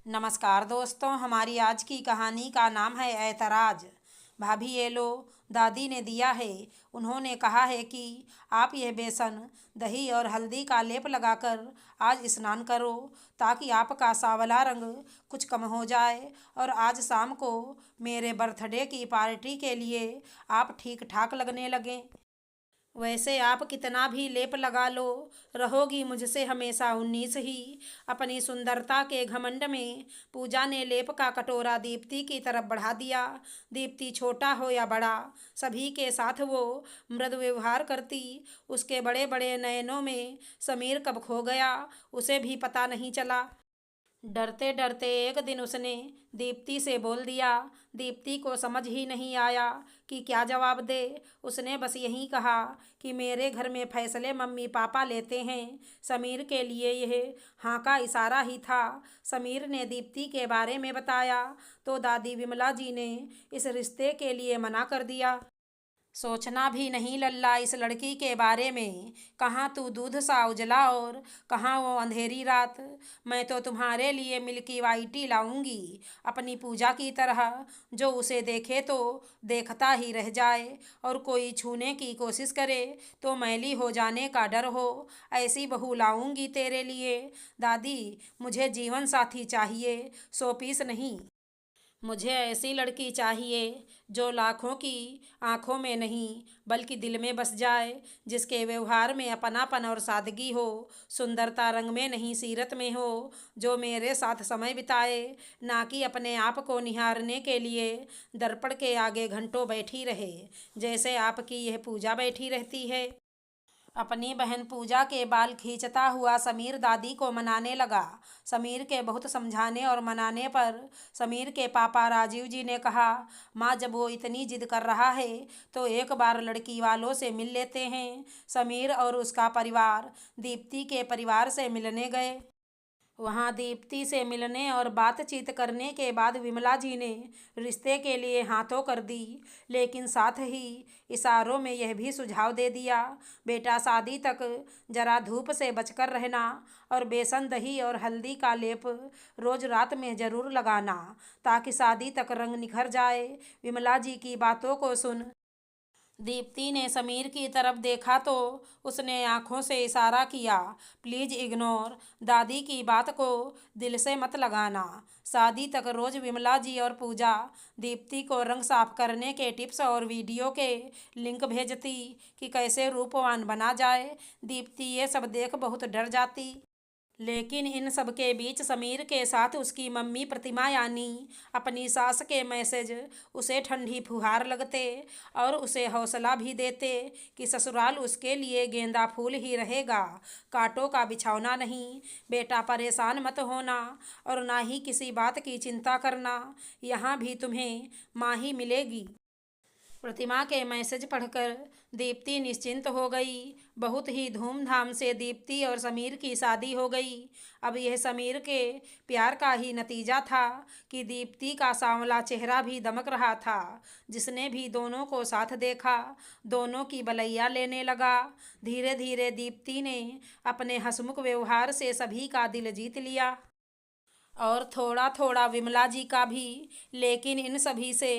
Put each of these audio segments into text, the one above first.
नमस्कार दोस्तों, हमारी आज की कहानी का नाम है ऐतराज। भाभी ये लो, दादी ने दिया है। उन्होंने कहा है कि आप यह बेसन, दही और हल्दी का लेप लगाकर आज स्नान करो ताकि आपका सांवला रंग कुछ कम हो जाए और आज शाम को मेरे बर्थडे की पार्टी के लिए आप ठीक ठाक लगने लगें। वैसे आप कितना भी लेप लगा लो, रहोगी मुझसे हमेशा 19 ही। अपनी सुंदरता के घमंड में पूजा ने लेप का कटोरा दीप्ति की तरफ बढ़ा दिया। दीप्ति छोटा हो या बड़ा, सभी के साथ वो मृदु व्यवहार करती। उसके बड़े बड़े नयनों में समीर कब खो गया उसे भी पता नहीं चला। डरते डरते एक दिन उसने दीप्ति से बोल दिया। दीप्ति को समझ ही नहीं आया कि क्या जवाब दे। उसने बस यही कहा कि मेरे घर में फैसले मम्मी पापा लेते हैं। समीर के लिए यह हाँ का इशारा ही था। समीर ने दीप्ति के बारे में बताया तो दादी विमला जी ने इस रिश्ते के लिए मना कर दिया। सोचना भी नहीं लल्ला इस लड़की के बारे में। कहाँ तू दूध सा उजला और कहाँ वो अंधेरी रात। मैं तो तुम्हारे लिए मिल्की वाइटी लाऊंगी अपनी पूजा की तरह, जो उसे देखे तो देखता ही रह जाए और कोई छूने की कोशिश करे तो मैली हो जाने का डर हो। ऐसी बहू लाऊंगी तेरे लिए। दादी, मुझे जीवन साथी चाहिए, सौ पीस नहीं। मुझे ऐसी लड़की चाहिए जो लाखों की आंखों में नहीं बल्कि दिल में बस जाए, जिसके व्यवहार में अपनापन और सादगी हो, सुंदरता रंग में नहीं सीरत में हो, जो मेरे साथ समय बिताए, ना कि अपने आप को निहारने के लिए दर्पण के आगे घंटों बैठी रहे, जैसे आपकी यह पूजा बैठी रहती है। अपनी बहन पूजा के बाल खींचता हुआ समीर दादी को मनाने लगा। समीर के बहुत समझाने और मनाने पर समीर के पापा राजीव जी ने कहा, माँ जब वो इतनी जिद कर रहा है तो एक बार लड़की वालों से मिल लेते हैं। समीर और उसका परिवार दीप्ति के परिवार से मिलने गए। वहां दीप्ति से मिलने और बातचीत करने के बाद विमला जी ने रिश्ते के लिए हाथों कर दी, लेकिन साथ ही इशारों में यह भी सुझाव दे दिया, बेटा शादी तक जरा धूप से बचकर रहना और बेसन दही और हल्दी का लेप रोज रात में जरूर लगाना ताकि शादी तक रंग निखर जाए। विमला जी की बातों को सुन दीप्ति ने समीर की तरफ देखा तो उसने आंखों से इशारा किया, प्लीज इग्नोर। दादी की बात को दिल से मत लगाना। शादी तक रोज विमला जी और पूजा दीप्ति को रंग साफ करने के टिप्स और वीडियो के लिंक भेजती कि कैसे रूपवान बना जाए। दीप्ति ये सब देख बहुत डर जाती। लेकिन इन सब के बीच समीर के साथ उसकी मम्मी प्रतिमा यानी अपनी सास के मैसेज उसे ठंडी फुहार लगते और उसे हौसला भी देते कि ससुराल उसके लिए गेंदा फूल ही रहेगा, कांटों का बिछौना नहीं। बेटा परेशान मत होना और ना ही किसी बात की चिंता करना, यहाँ भी तुम्हें माँ ही मिलेगी। प्रतिमा के मैसेज पढ़कर दीप्ति निश्चिंत हो गई। बहुत ही धूमधाम से दीप्ति और समीर की शादी हो गई। अब यह समीर के प्यार का ही नतीजा था कि दीप्ति का सांवला चेहरा भी दमक रहा था। जिसने भी दोनों को साथ देखा, दोनों की बलैया लेने लगा। धीरे धीरे दीप्ति ने अपने हंसमुख व्यवहार से सभी का दिल जीत लिया और थोड़ा थोड़ा विमला जी का भी। लेकिन इन सभी से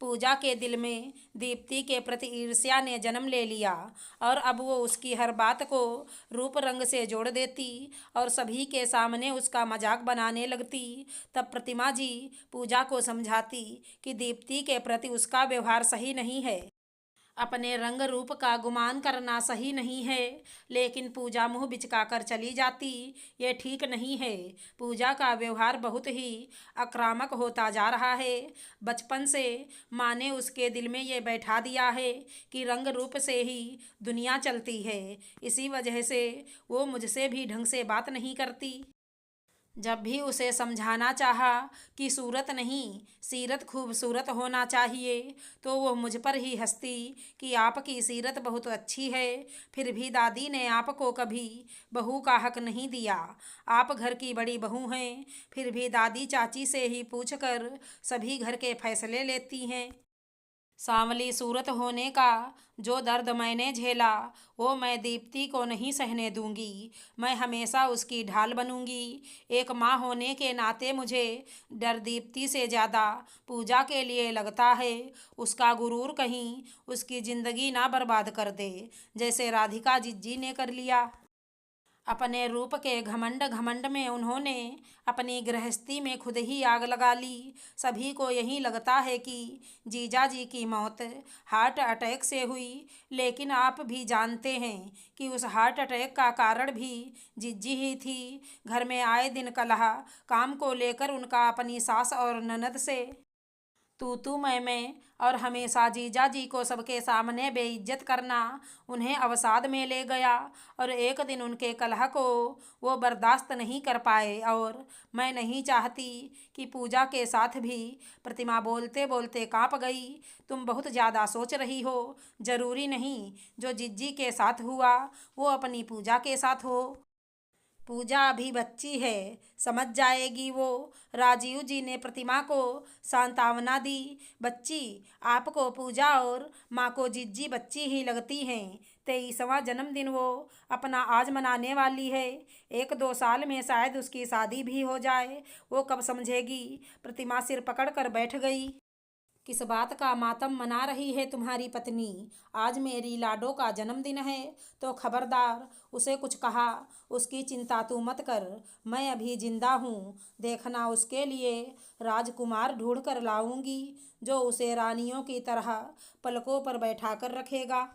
पूजा के दिल में दीप्ति के प्रति ईर्ष्या ने जन्म ले लिया और अब वो उसकी हर बात को रूप रंग से जोड़ देती और सभी के सामने उसका मजाक बनाने लगती। तब प्रतिमा जी पूजा को समझाती कि दीप्ति के प्रति उसका व्यवहार सही नहीं है, अपने रंग रूप का गुमान करना सही नहीं है। लेकिन पूजा मुंह बिचका कर चली जाती, ये ठीक नहीं है। पूजा का व्यवहार बहुत ही आक्रामक होता जा रहा है। बचपन से माँ ने उसके दिल में ये बैठा दिया है कि रंग रूप से ही दुनिया चलती है। इसी वजह से वो मुझसे भी ढंग से बात नहीं करती। जब भी उसे समझाना चाहा कि सूरत नहीं सीरत खूबसूरत होना चाहिए तो वो मुझ पर ही हंसती कि आपकी सीरत बहुत अच्छी है। फिर भी दादी ने आपको कभी बहू का हक नहीं दिया। आप घर की बड़ी बहू हैं, फिर भी दादी चाची से ही पूछकर सभी घर के फैसले लेती हैं। सांवली सूरत होने का जो दर्द मैंने झेला, वो मैं दीप्ति को नहीं सहने दूंगी। मैं हमेशा उसकी ढाल बनूंगी। एक माँ होने के नाते मुझे डर दीप्ति से ज़्यादा पूजा के लिए लगता है। उसका गुरूर कहीं उसकी ज़िंदगी ना बर्बाद कर दे, जैसे राधिका जिज्जी ने कर लिया। अपने रूप के घमंड घमंड में उन्होंने अपनी गृहस्थी में खुद ही आग लगा ली। सभी को यही लगता है कि जीजा जी की मौत हार्ट अटैक से हुई, लेकिन आप भी जानते हैं कि उस हार्ट अटैक का कारण भी जिज्जी ही थी। घर में आए दिन कलह, काम को लेकर उनका अपनी सास और ननद से तू मैं और हमेशा जीजा जी को सबके सामने बेइज्जत करना उन्हें अवसाद में ले गया। और एक दिन उनके कलह को वो बर्दाश्त नहीं कर पाए। और मैं नहीं चाहती कि पूजा के साथ भी। प्रतिमा बोलते बोलते कांप गई। तुम बहुत ज़्यादा सोच रही हो। ज़रूरी नहीं जो जिज्जी के साथ हुआ वो अपनी पूजा के साथ हो। पूजा अभी बच्ची है, समझ जाएगी वो। राजीव जी ने प्रतिमा को सांत्वना दी। बच्ची, आपको पूजा और माँ को जिज्जी बच्ची ही लगती हैं। 23वां जन्मदिन वो अपना आज मनाने वाली है। 1-2 साल में शायद उसकी शादी भी हो जाए। वो कब समझेगी। प्रतिमा सिर पकड़ कर बैठ गई। किस बात का मातम मना रही है तुम्हारी पत्नी? आज मेरी लाडो का जन्मदिन है, तो खबरदार उसे कुछ कहा। उसकी चिंता तू मत कर, मैं अभी जिंदा हूँ। देखना, उसके लिए राजकुमार ढूंढ कर लाऊंगी जो उसे रानियों की तरह पलकों पर बैठा कर रखेगा।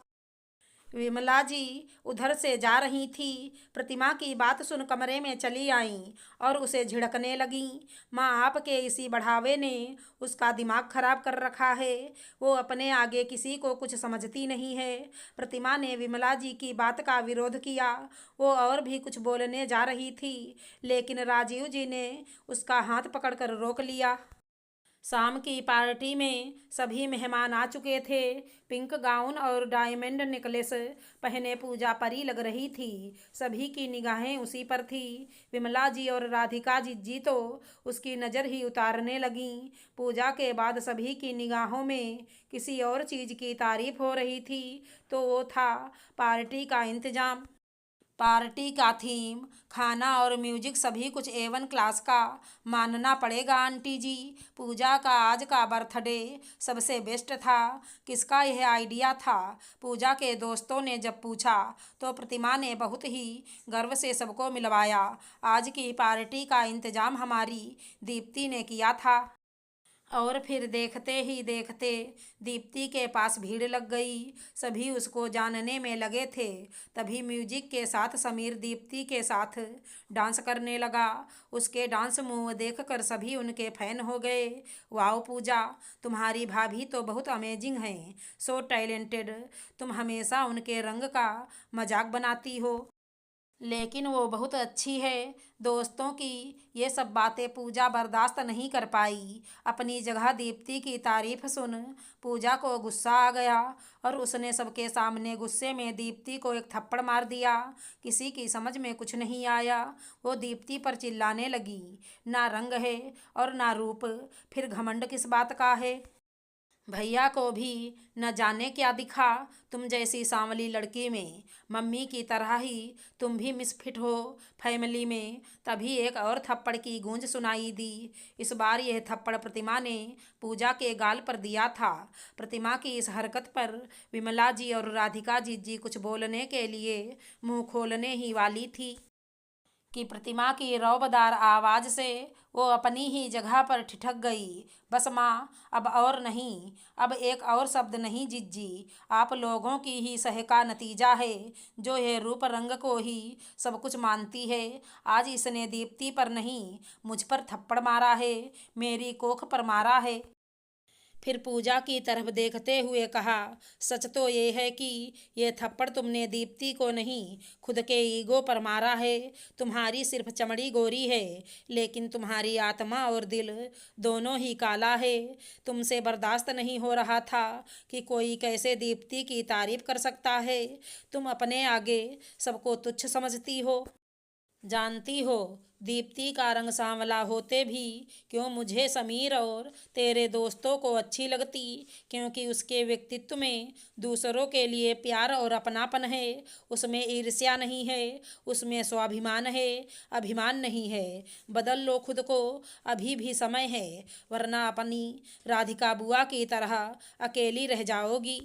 विमला जी उधर से जा रही थी। प्रतिमा की बात सुन कमरे में चली आईं और उसे झिड़कने लगीं। माँ, आपके इसी बढ़ावे ने उसका दिमाग खराब कर रखा है। वो अपने आगे किसी को कुछ समझती नहीं है। प्रतिमा ने विमला जी की बात का विरोध किया। वो और भी कुछ बोलने जा रही थी, लेकिन राजीव जी ने उसका हाथ पकड़कर रोक लिया। शाम की पार्टी में सभी मेहमान आ चुके थे। पिंक गाउन और डायमंड नेकलेस पहने पूजा परी लग रही थी। सभी की निगाहें उसी पर थी। विमला जी और राधिका जी तो उसकी नज़र ही उतारने लगीं। पूजा के बाद सभी की निगाहों में किसी और चीज़ की तारीफ हो रही थी, तो वो था पार्टी का इंतजाम। पार्टी का थीम, खाना और म्यूजिक सभी कुछ A1 क्लास का मानना पड़ेगा आंटी जी। पूजा का आज का बर्थडे सबसे बेस्ट था। किसका यह आइडिया था? पूजा के दोस्तों ने जब पूछा तो प्रतिमा ने बहुत ही गर्व से सबको मिलवाया। आज की पार्टी का इंतजाम हमारी दीप्ति ने किया था। और फिर देखते ही देखते दीप्ति के पास भीड़ लग गई। सभी उसको जानने में लगे थे। तभी म्यूजिक के साथ समीर दीप्ति के साथ डांस करने लगा। उसके डांस मूव देखकर सभी उनके फैन हो गए। वाओ पूजा, तुम्हारी भाभी तो बहुत अमेजिंग हैं, सो टैलेंटेड। तुम हमेशा उनके रंग का मजाक बनाती हो, लेकिन वो बहुत अच्छी है। दोस्तों की ये सब बातें पूजा बर्दाश्त नहीं कर पाई। अपनी जगह दीप्ति की तारीफ सुन पूजा को गुस्सा आ गया और उसने सबके सामने गुस्से में दीप्ति को एक थप्पड़ मार दिया। किसी की समझ में कुछ नहीं आया। वो दीप्ति पर चिल्लाने लगी, ना रंग है और ना रूप, फिर घमंड किस बात का है? भैया को भी न जाने क्या दिखा तुम जैसी सांवली लड़की में। मम्मी की तरह ही तुम भी मिसफिट हो फैमिली में। तभी एक और थप्पड़ की गूंज सुनाई दी। इस बार यह थप्पड़ प्रतिमा ने पूजा के गाल पर दिया था। प्रतिमा की इस हरकत पर विमला जी और राधिका जी कुछ बोलने के लिए मुंह खोलने ही वाली थी कि प्रतिमा की रौबदार आवाज़ से वो अपनी ही जगह पर ठिठक गई। बस माँ, अब और नहीं, अब एक और शब्द नहीं जिज्जी। आप लोगों की ही सह का नतीजा है जो ये रूप रंग को ही सब कुछ मानती है। आज इसने दीप्ति पर नहीं, मुझ पर थप्पड़ मारा है, मेरी कोख पर मारा है। फिर पूजा की तरफ देखते हुए कहा, सच तो ये है कि ये थप्पड़ तुमने दीप्ति को नहीं, खुद के ईगो पर मारा है। तुम्हारी सिर्फ चमड़ी गोरी है, लेकिन तुम्हारी आत्मा और दिल दोनों ही काला है। तुमसे बर्दाश्त नहीं हो रहा था कि कोई कैसे दीप्ति की तारीफ कर सकता है। तुम अपने आगे सबको तुच्छ समझती हो। जानती हो, दीप्ति का रंग सांवला होते भी क्यों मुझे समीर और तेरे दोस्तों को अच्छी लगती, क्योंकि उसके व्यक्तित्व में दूसरों के लिए प्यार और अपनापन है। उसमें ईर्ष्या नहीं है, उसमें स्वाभिमान है, अभिमान नहीं है। बदल लो खुद को, अभी भी समय है, वरना अपनी राधिका बुआ की तरह अकेली रह जाओगी।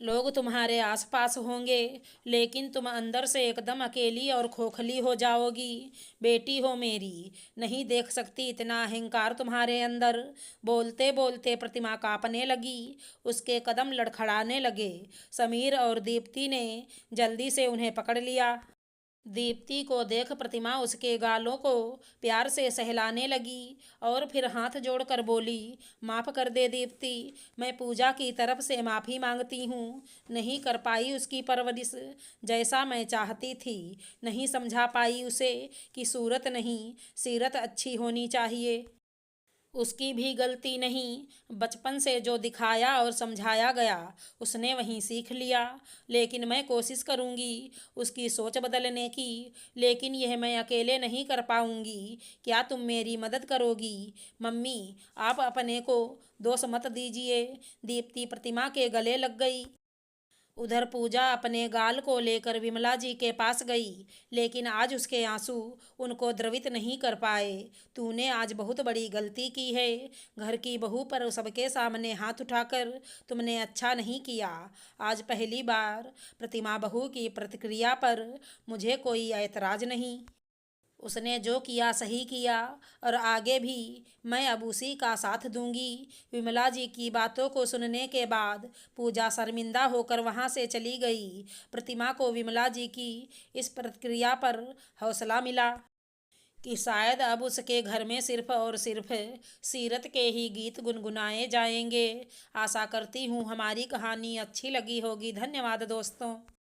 लोग तुम्हारे आसपास होंगे, लेकिन तुम अंदर से एकदम अकेली और खोखली हो जाओगी। बेटी हो मेरी, नहीं देख सकती इतना अहंकार तुम्हारे अंदर। बोलते बोलते प्रतिमा कांपने लगी, उसके कदम लड़खड़ाने लगे। समीर और दीप्ति ने जल्दी से उन्हें पकड़ लिया। दीप्ति को देख प्रतिमा उसके गालों को प्यार से सहलाने लगी और फिर हाथ जोड़कर बोली, माफ़ कर दे दीप्ति, मैं पूजा की तरफ से माफ़ी मांगती हूँ। नहीं कर पाई उसकी परवरिश जैसा मैं चाहती थी, नहीं समझा पाई उसे कि सूरत नहीं सीरत अच्छी होनी चाहिए। उसकी भी गलती नहीं, बचपन से जो दिखाया और समझाया गया उसने वहीं सीख लिया। लेकिन मैं कोशिश करूँगी उसकी सोच बदलने की, लेकिन यह मैं अकेले नहीं कर पाऊँगी। क्या तुम मेरी मदद करोगी? मम्मी, आप अपने को दोष मत दीजिए। दीप्ति प्रतिमा के गले लग गई। उधर पूजा अपने गाल को लेकर विमला जी के पास गई, लेकिन आज उसके आंसू उनको द्रवित नहीं कर पाए। तूने आज बहुत बड़ी गलती की है। घर की बहू पर सबके सामने हाथ उठाकर तुमने अच्छा नहीं किया। आज पहली बार प्रतिमा बहू की प्रतिक्रिया पर मुझे कोई ऐतराज नहीं। उसने जो किया सही किया, और आगे भी मैं अब उसी का साथ दूंगी। विमला जी की बातों को सुनने के बाद पूजा शर्मिंदा होकर वहां से चली गई। प्रतिमा को विमला जी की इस प्रतिक्रिया पर हौसला मिला कि शायद अब उसके घर में सिर्फ और सिर्फ सीरत के ही गीत गुनगुनाए जाएंगे। आशा करती हूँ हमारी कहानी अच्छी लगी होगी। धन्यवाद दोस्तों।